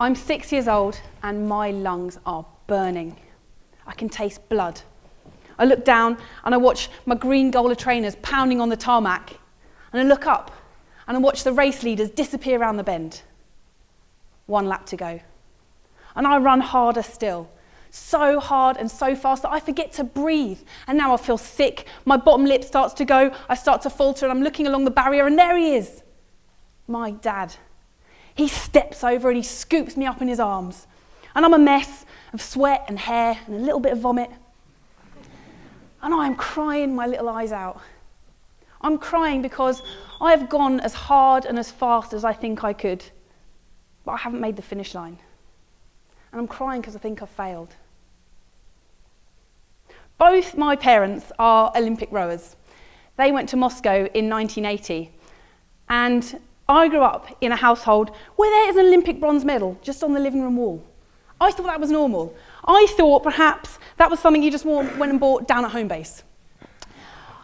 I'm 6 years old and my lungs are burning. I can taste blood. I look down and I watch my green Gola trainers pounding on the tarmac, and I look up and I watch the race leaders disappear around the bend. 1 lap to go. And I run harder still, so hard and so fast that I forget to breathe. And now I feel sick, my bottom lip starts to go, I start to falter, and I'm looking along the barrier, and there he is, my dad. He steps over and he scoops me up in his arms. And I'm a mess of sweat and hair and a little bit of vomit. And I'm crying my little eyes out. I'm crying because I have gone as hard and as fast as I think I could, but I haven't made the finish line. And I'm crying because I think I've failed. Both my parents are Olympic rowers. They went to Moscow in 1980, and I grew up in a household where there is an Olympic bronze medal just on the living room wall. I thought that was normal. I thought perhaps that was something you just went and bought down at home base.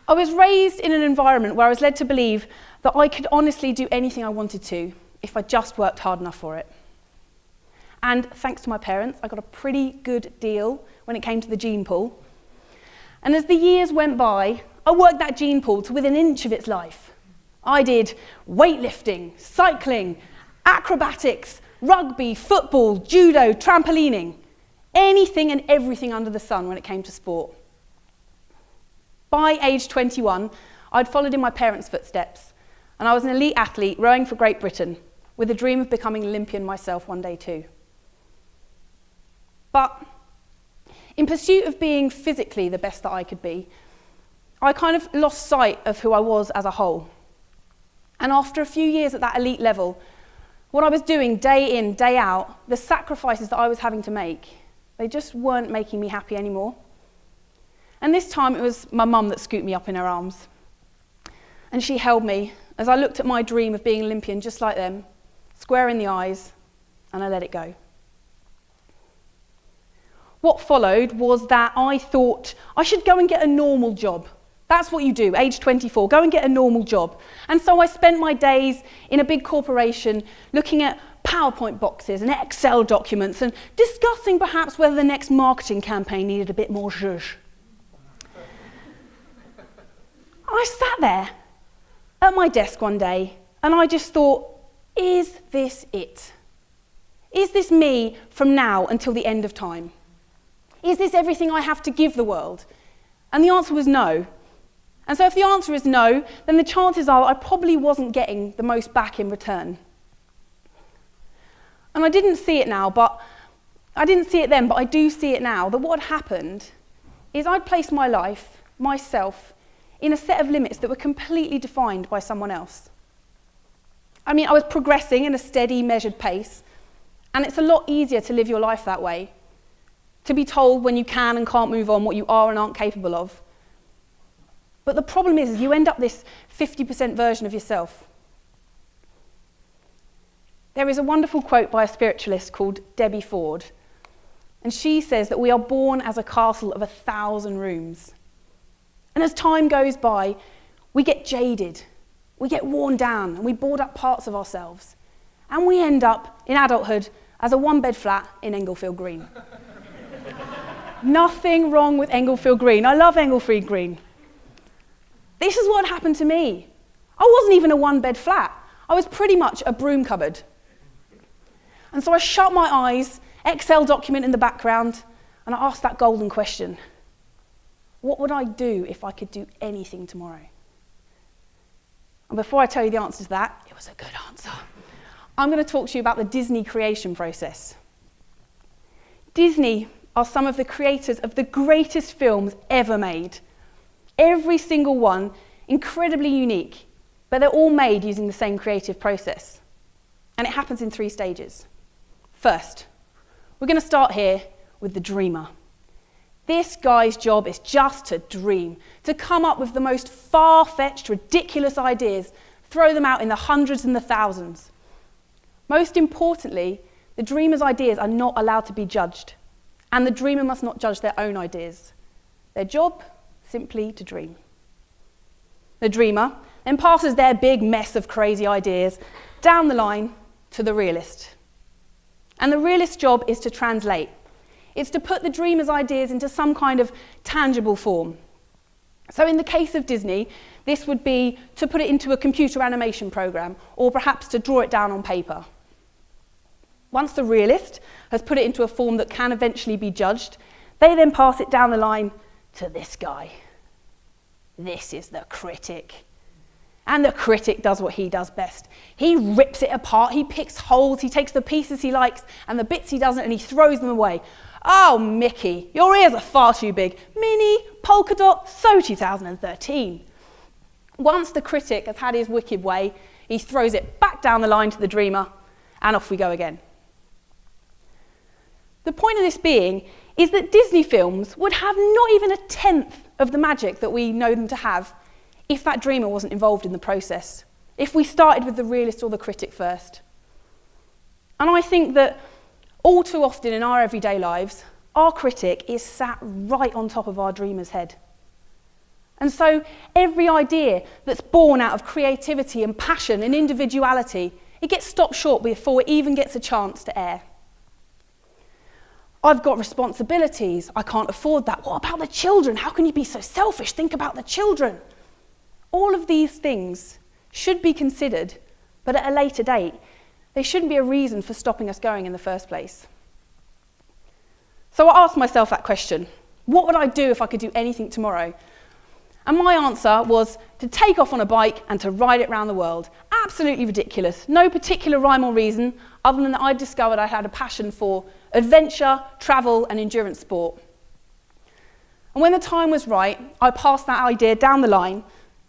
I was raised in an environment where I was led to believe that I could honestly do anything I wanted to if I just worked hard enough for it. And thanks to my parents, I got a pretty good deal when it came to the gene pool. And as the years went by, I worked that gene pool to within an inch of its life. I did weightlifting, cycling, acrobatics, rugby, football, judo, trampolining, anything and everything under the sun when it came to sport. By age 21, I'd followed in my parents' footsteps, and I was an elite athlete rowing for Great Britain, with a dream of becoming an Olympian myself one day too. But in pursuit of being physically the best that I could be, I kind of lost sight of who I was as a whole. And after a few years at that elite level, what I was doing day in, day out, the sacrifices that I was having to make, they just weren't making me happy anymore. And this time it was my mum that scooped me up in her arms. And she held me as I looked at my dream of being an Olympian just like them, square in the eyes, and I let it go. What followed was that I thought I should go and get a normal job. That's what you do, age 24, go and get a normal job. And so I spent my days in a big corporation looking at PowerPoint boxes and Excel documents and discussing perhaps whether the next marketing campaign needed a bit more zhuzh. I sat there at my desk one day and I just thought, is this it? Is this me from now until the end of time? Is this everything I have to give the world? And the answer was no. And so if the answer is no, then the chances are I probably wasn't getting the most back in return. And I didn't see it now, but I didn't see it then, but I do see it now, that what had happened is I'd placed my life, myself, in a set of limits that were completely defined by someone else. I mean, I was progressing in a steady, measured pace, and it's a lot easier to live your life that way, to be told when you can and can't move on, what you are and aren't capable of. But the problem is you end up this 50% version of yourself. There is a wonderful quote by a spiritualist called Debbie Ford, and she says that we are born as a castle of 1,000 rooms. And as time goes by, we get jaded, we get worn down, and we board up parts of ourselves. And we end up, in adulthood, as a one-bed flat in Englefield Green. Nothing wrong with Englefield Green. I love Englefield Green. This is what happened to me. I wasn't even a one-bed flat. I was pretty much a broom cupboard. And so I shut my eyes, Excel document in the background, and I asked that golden question. What would I do if I could do anything tomorrow? And before I tell you the answer to that, it was a good answer. I'm going to talk to you about the Disney creation process. Disney are some of the creators of the greatest films ever made. Every single one incredibly unique, but they're all made using the same creative process. And it happens in 3 stages. First, we're going to start here with the dreamer. This guy's job is just to dream, to come up with the most far-fetched, ridiculous ideas, throw them out in the hundreds and the thousands. Most importantly, the dreamer's ideas are not allowed to be judged, and the dreamer must not judge their own ideas. Their job, simply to dream. The dreamer then passes their big mess of crazy ideas down the line to the realist. And the realist's job is to translate. It's to put the dreamer's ideas into some kind of tangible form. So in the case of Disney, this would be to put it into a computer animation program, or perhaps to draw it down on paper. Once the realist has put it into a form that can eventually be judged, they then pass it down the line to this guy. This is the critic. And the critic does what he does best. He rips it apart, he picks holes, he takes the pieces he likes and the bits he doesn't, and he throws them away. Oh, Mickey, your ears are far too big. Minnie, polka dot, so 2013. Once the critic has had his wicked way, he throws it back down the line to the dreamer, and off we go again. The point of this being is that Disney films would have not even a tenth of the magic that we know them to have if that dreamer wasn't involved in the process, if we started with the realist or the critic first. And I think that all too often in our everyday lives, our critic is sat right on top of our dreamer's head. And so every idea that's born out of creativity and passion and individuality, it gets stopped short before it even gets a chance to air. I've got responsibilities, I can't afford that. What about the children? How can you be so selfish? Think about the children. All of these things should be considered, but at a later date, they shouldn't be a reason for stopping us going in the first place. So I asked myself that question, what would I do if I could do anything tomorrow? And my answer was to take off on a bike and to ride it around the world. Absolutely ridiculous. No particular rhyme or reason, other than that I discovered I had a passion for adventure, travel, and endurance sport. And when the time was right, I passed that idea down the line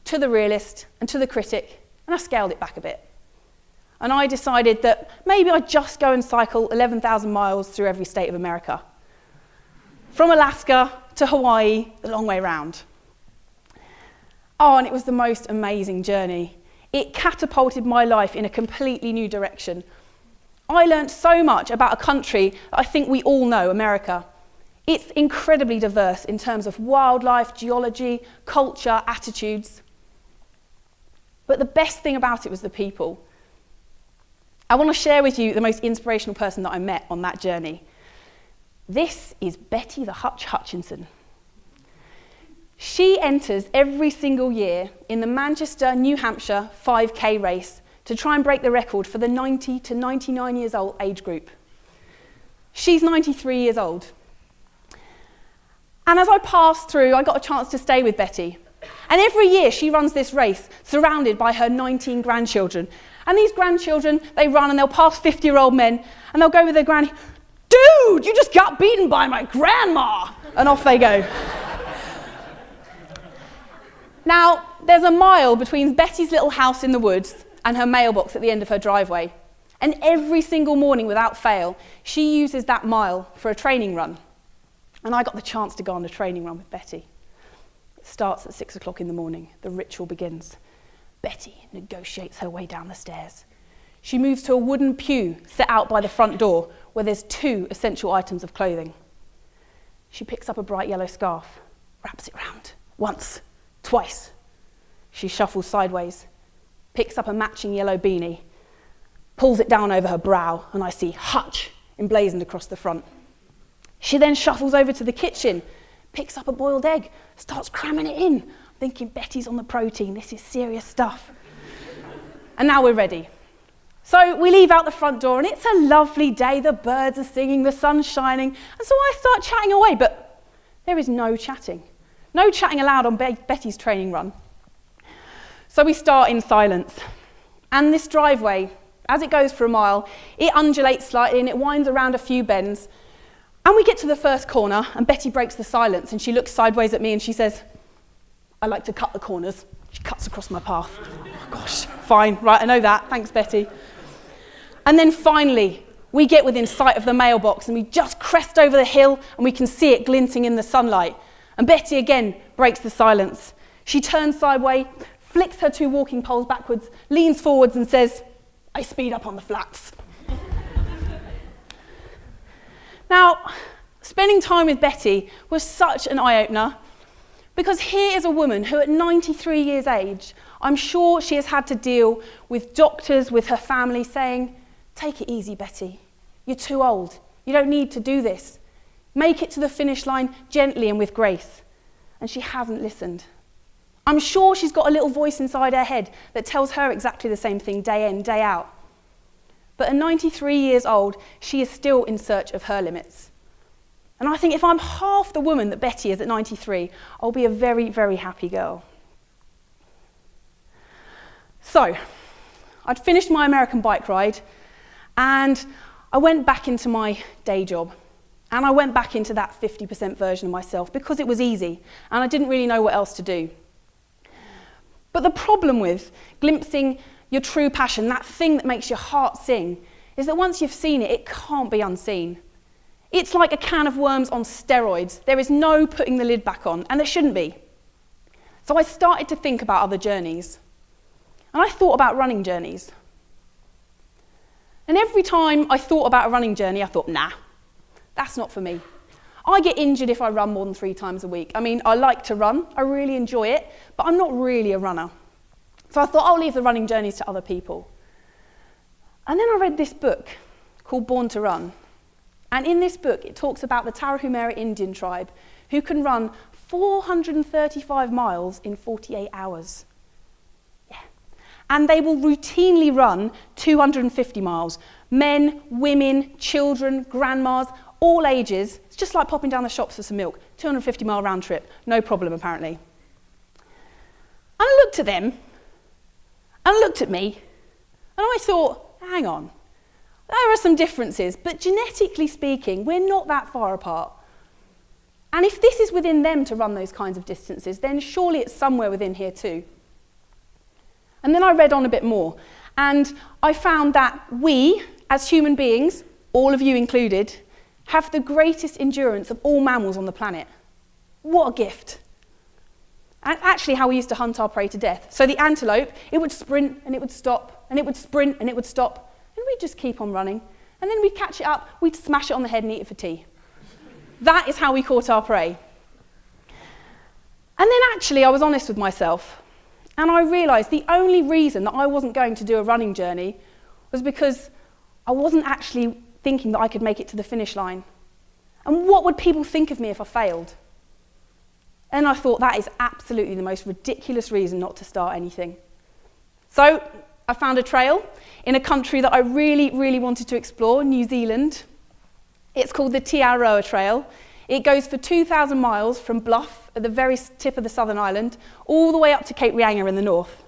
to the realist and to the critic, and I scaled it back a bit. And I decided that maybe I'd just go and cycle 11,000 miles through every state of America. From Alaska to Hawaii, the long way round. Oh, and it was the most amazing journey. It catapulted my life in a completely new direction. I learned so much about a country that I think we all know, America. It's incredibly diverse in terms of wildlife, geology, culture, attitudes. But the best thing about it was the people. I want to share with you the most inspirational person that I met on that journey. This is Betty the Hutch Hutchinson. She enters every single year in the Manchester, New Hampshire 5K race to try and break the record for the 90 to 99 years old age group. She's 93 years old. And as I passed through, I got a chance to stay with Betty. And every year she runs this race surrounded by her 19 grandchildren. And these grandchildren, they run and they'll pass 50-year-old men and they'll go with their granny, "Dude, you just got beaten by my grandma!" And off they go. Now, there's a mile between Betty's little house in the woods and her mailbox at the end of her driveway. And every single morning, without fail, she uses that mile for a training run. And I got the chance to go on a training run with Betty. It starts at 6 o'clock in the morning. The ritual begins. Betty negotiates her way down the stairs. She moves to a wooden pew set out by the front door where there's 2 essential items of clothing. She picks up a bright yellow scarf, wraps it round, once, twice. She shuffles sideways, picks up a matching yellow beanie, pulls it down over her brow, and I see Hutch emblazoned across the front. She then shuffles over to the kitchen, picks up a boiled egg, starts cramming it in, thinking Betty's on the protein, this is serious stuff. And now we're ready. So we leave out the front door and it's a lovely day, the birds are singing, the sun's shining, and so I start chatting away, but there is no chatting. No chatting allowed on Betty's training run. So we start in silence. And this driveway, as it goes for a mile, it undulates slightly and it winds around a few bends. And we get to the first corner and Betty breaks the silence and she looks sideways at me and she says, "I like to cut the corners." She cuts across my path. Oh gosh, fine, right, I know that, thanks Betty. And then finally, we get within sight of the mailbox and we just crest over the hill and we can see it glinting in the sunlight. And Betty again breaks the silence. She turns sideways, flicks her 2 walking poles backwards, leans forwards and says, "I speed up on the flats." Now, spending time with Betty was such an eye-opener because here is a woman who at 93 years age, I'm sure she has had to deal with doctors, with her family saying, "Take it easy, Betty. You're too old. You don't need to do this. Make it to the finish line gently and with grace. And she hasn't listened. I'm sure she's got a little voice inside her head that tells her exactly the same thing day in, day out. But at 93 years old, she is still in search of her limits. And I think if I'm half the woman that Betty is at 93, I'll be a very, very happy girl. So, I'd finished my American bike ride, and I went back into my day job. And I went back into that 50% version of myself because it was easy, and I didn't really know what else to do. But the problem with glimpsing your true passion, that thing that makes your heart sing, is that once you've seen it, it can't be unseen. It's like a can of worms on steroids. There is no putting the lid back on, and there shouldn't be. So I started to think about other journeys. And I thought about running journeys. And every time I thought about a running journey, I thought, nah, that's not for me. I get injured if I run more than 3 times a week. I mean, I like to run, I really enjoy it, but I'm not really a runner. So I thought I'll leave the running journeys to other people. And then I read this book called Born to Run. And in this book, it talks about the Tarahumara Indian tribe who can run 435 miles in 48 hours. Yeah. And they will routinely run 250 miles. Men, women, children, grandmas, all ages. It's just like popping down the shops for some milk. 250-mile round trip, no problem apparently. And I looked at them, and I looked at me, and I thought, hang on, there are some differences, but genetically speaking, we're not that far apart. And if this is within them to run those kinds of distances, then surely it's somewhere within here too. And then I read on a bit more, and I found that we, as human beings, all of you included, have the greatest endurance of all mammals on the planet. What a gift. And actually how we used to hunt our prey to death. So the antelope, it would sprint and it would stop, and it would sprint and it would stop, and we'd just keep on running. And then we'd catch it up, we'd smash it on the head and eat it for tea. That is how we caught our prey. And then actually I was honest with myself, and I realised the only reason that I wasn't going to do a running journey was because I wasn't actually thinking that I could make it to the finish line. And what would people think of me if I failed? And I thought that is absolutely the most ridiculous reason not to start anything. So I found a trail in a country that I really, really wanted to explore, New Zealand. It's called the Te Aroa Trail. It goes for 2,000 miles from Bluff at the very tip of the southern island, all the way up to Cape Reinga in the north.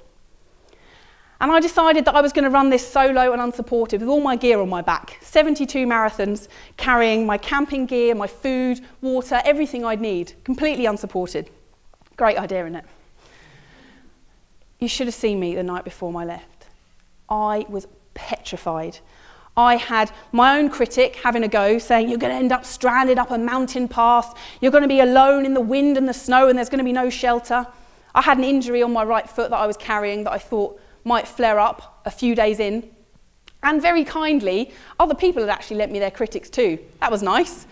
And I decided that I was going to run this solo and unsupported with all my gear on my back. 72 marathons, carrying my camping gear, my food, water, everything I'd need, completely unsupported. Great idea, isn't it? You should have seen me the night before I left. I was petrified. I had my own critic having a go, saying, you're going to end up stranded up a mountain path, you're going to be alone in the wind and the snow, and there's going to be no shelter. I had an injury on my right foot that I was carrying that I thought might flare up a few days in. And very kindly, other people had actually lent me their critics too. That was nice.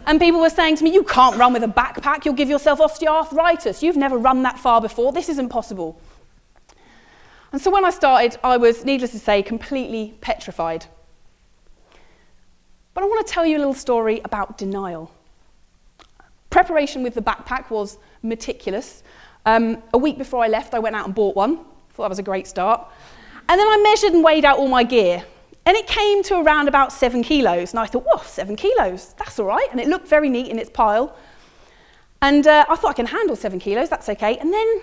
And people were saying to me, you can't run with a backpack, you'll give yourself osteoarthritis, you've never run that far before, this isn't possible. And so when I started, I was, needless to say, completely petrified. But I want to tell you a little story about denial. Preparation with the backpack was meticulous. A week before I left, I went out and bought one. Thought that was a great start. And then I measured and weighed out all my gear. And it came to around about 7 kilos. And I thought, whoa, 7 kilos, that's all right. And it looked very neat in its pile. And I thought I can handle 7 kilos, that's okay. And then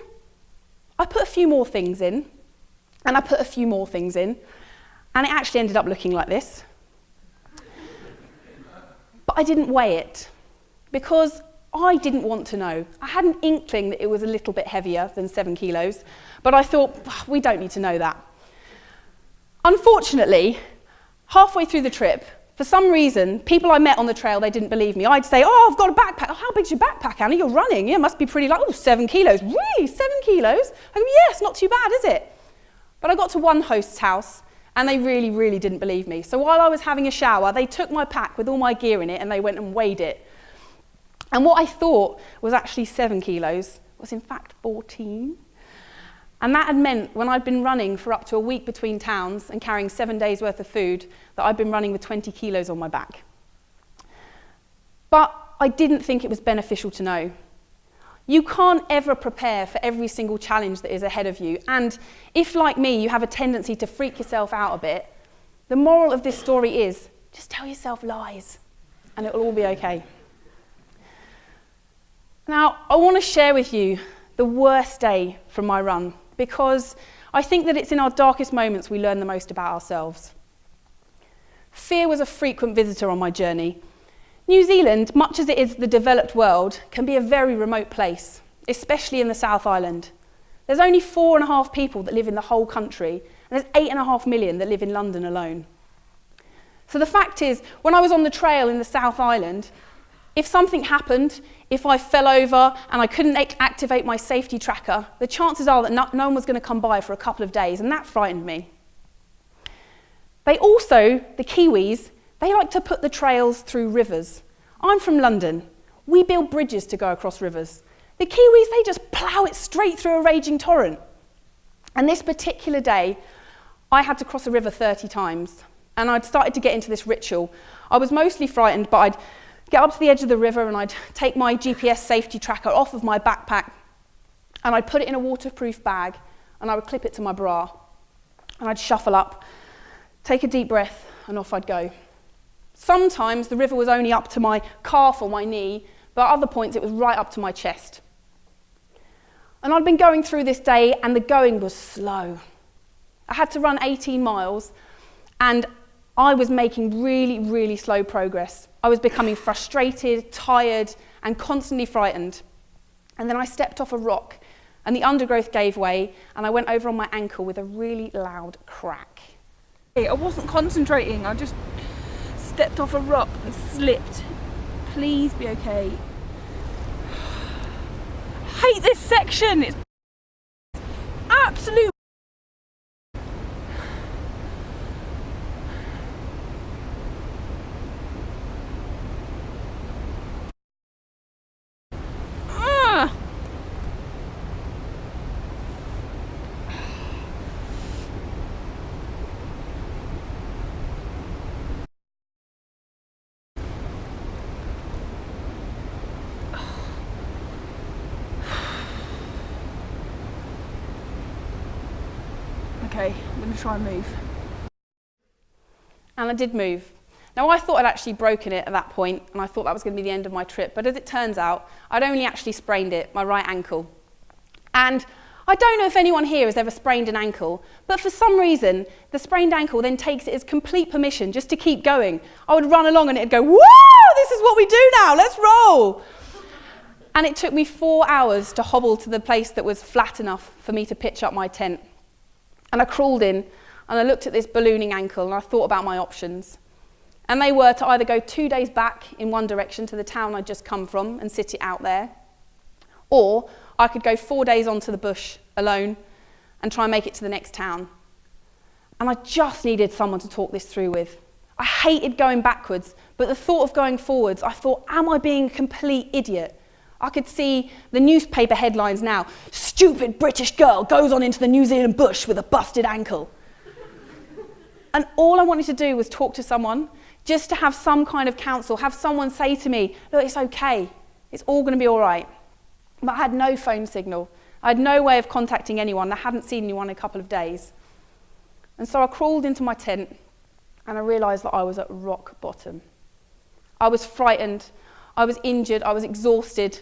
I put a few more things in. And I put a few more things in. And it actually ended up looking like this. But I didn't weigh it because I didn't want to know. I had an inkling that it was a little bit heavier than 7 kilos, but I thought, we don't need to know that. Unfortunately, halfway through the trip, for some reason, people I met on the trail, they didn't believe me. I'd say, oh, I've got a backpack. Oh, how big's your backpack, Anna? You're running. Yeah, it must be pretty light. Oh, 7 kilos. Really? 7 kilos? I go, yeah, it's not too bad, is it? But I got to one host's house, and they really, really didn't believe me. So while I was having a shower, they took my pack with all my gear in it, and they went and weighed it. And what I thought was actually 7 kilos was in fact 14. And that had meant when I'd been running for up to a week between towns and carrying 7 days worth of food, that I'd been running with 20 kilos on my back. But I didn't think it was beneficial to know. You can't ever prepare for every single challenge that is ahead of you. And if, like me, you have a tendency to freak yourself out a bit, the moral of this story is just tell yourself lies and it'll all be okay. Now, I want to share with you the worst day from my run, because I think that it's in our darkest moments we learn the most about ourselves. Fear was a frequent visitor on my journey. New Zealand, much as it is the developed world, can be a very remote place, especially in the South Island. There's only 4.5 people that live in the whole country, and there's 8.5 million that live in London alone. So the fact is, when I was on the trail in the South Island, if something happened, if I fell over and I couldn't activate my safety tracker, the chances are that no one was going to come by for a couple of days, and that frightened me. They also, the Kiwis, they like to put the trails through rivers. I'm from London. We build bridges to go across rivers. The Kiwis, they just plough it straight through a raging torrent. And this particular day, I had to cross a river 30 times, and I'd started to get into this ritual. I was mostly frightened, but I'd get up to the edge of the river and I'd take my GPS safety tracker off of my backpack and I'd put it in a waterproof bag and I would clip it to my bra and I'd shuffle up, take a deep breath and off I'd go. Sometimes the river was only up to my calf or my knee, but at other points it was right up to my chest. And I'd been going through this day and the going was slow. I had to run 18 miles and I was making really, really slow progress. I was becoming frustrated, tired, and constantly frightened. And then I stepped off a rock, and the undergrowth gave way, and I went over on my ankle with a really loud crack. I wasn't concentrating, I just stepped off a rock and slipped. Please be okay. I hate this section, it's absolute. Okay, I'm going to try and move. And I did move. Now I thought I'd actually broken it at that point, and I thought that was going to be the end of my trip, but as it turns out, I'd only actually sprained it, my right ankle. And I don't know if anyone here has ever sprained an ankle, but for some reason, the sprained ankle then takes it as complete permission just to keep going. I would run along and it'd go, whoa, this is what we do now, let's roll. And it took me 4 hours to hobble to the place that was flat enough for me to pitch up my tent. And I crawled in and I looked at this ballooning ankle and I thought about my options. And they were to either go 2 days back in one direction to the town I'd just come from and sit it out there, or I could go 4 days onto the bush alone and try and make it to the next town. And I just needed someone to talk this through with. I hated going backwards, but the thought of going forwards, I thought, am I being a complete idiot? I could see the newspaper headlines now. Stupid British girl goes on into the New Zealand bush with a busted ankle. And all I wanted to do was talk to someone, just to have some kind of counsel, have someone say to me, look, it's okay, it's all going to be all right. But I had no phone signal. I had no way of contacting anyone. I hadn't seen anyone in a couple of days. And so I crawled into my tent and I realised that I was at rock bottom. I was frightened, I was injured, I was exhausted.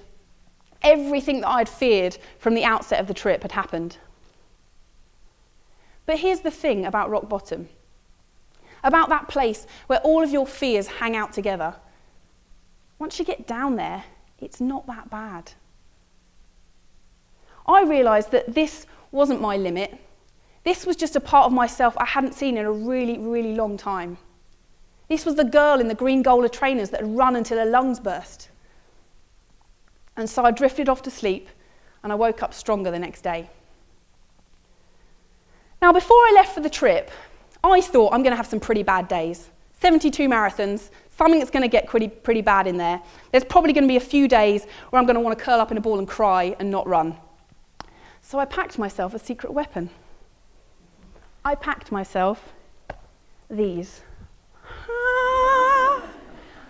Everything that I'd feared from the outset of the trip had happened. But here's the thing about rock bottom, about that place where all of your fears hang out together. Once you get down there, it's not that bad. I realised that this wasn't my limit. This was just a part of myself I hadn't seen in a really, really long time. This was the girl in the green Gola trainers that had run until her lungs burst. And so I drifted off to sleep and I woke up stronger the next day. Now, before I left for the trip, I thought I'm going to have some pretty bad days. 72 marathons, something that's going to get pretty bad in there. There's probably going to be a few days where I'm going to want to curl up in a ball and cry and not run. So I packed myself a secret weapon. I packed myself these.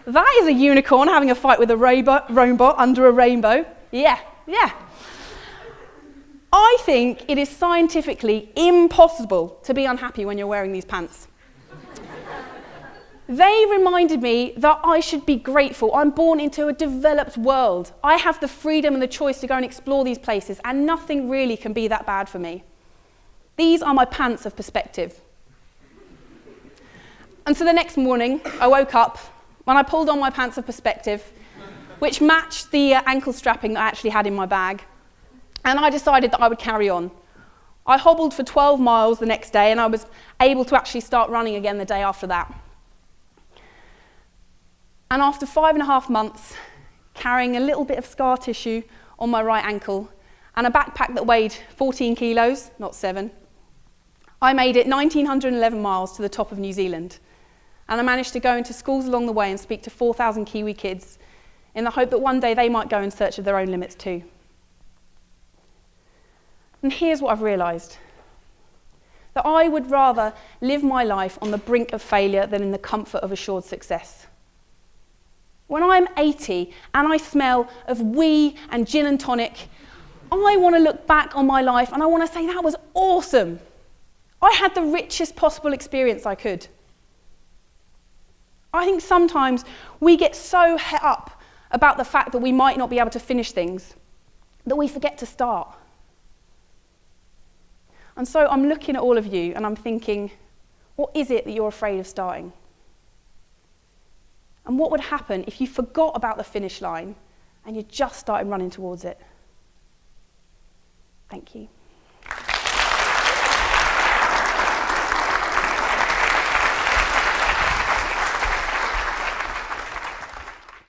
That is a unicorn having a fight with a robot under a rainbow. Yeah. I think it is scientifically impossible to be unhappy when you're wearing these pants. They reminded me that I should be grateful. I'm born into a developed world. I have the freedom and the choice to go and explore these places, and nothing really can be that bad for me. These are my pants of perspective. And so the next morning, I woke up when I pulled on my pants of perspective, which matched the ankle strapping that I actually had in my bag, and I decided that I would carry on. I hobbled for 12 miles the next day, and I was able to actually start running again the day after that. And after 5.5 months, carrying a little bit of scar tissue on my right ankle and a backpack that weighed 14 kilos, not 7, I made it 1,911 miles to the top of New Zealand. And I managed to go into schools along the way and speak to 4,000 Kiwi kids in the hope that one day they might go in search of their own limits too. And here's what I've realised. That I would rather live my life on the brink of failure than in the comfort of assured success. When I'm 80 and I smell of wee and gin and tonic, I want to look back on my life and I want to say that was awesome. I had the richest possible experience I could. I think sometimes we get so het up about the fact that we might not be able to finish things that we forget to start. And so I'm looking at all of you and I'm thinking, what is it that you're afraid of starting? And what would happen if you forgot about the finish line and you just started running towards it? Thank you.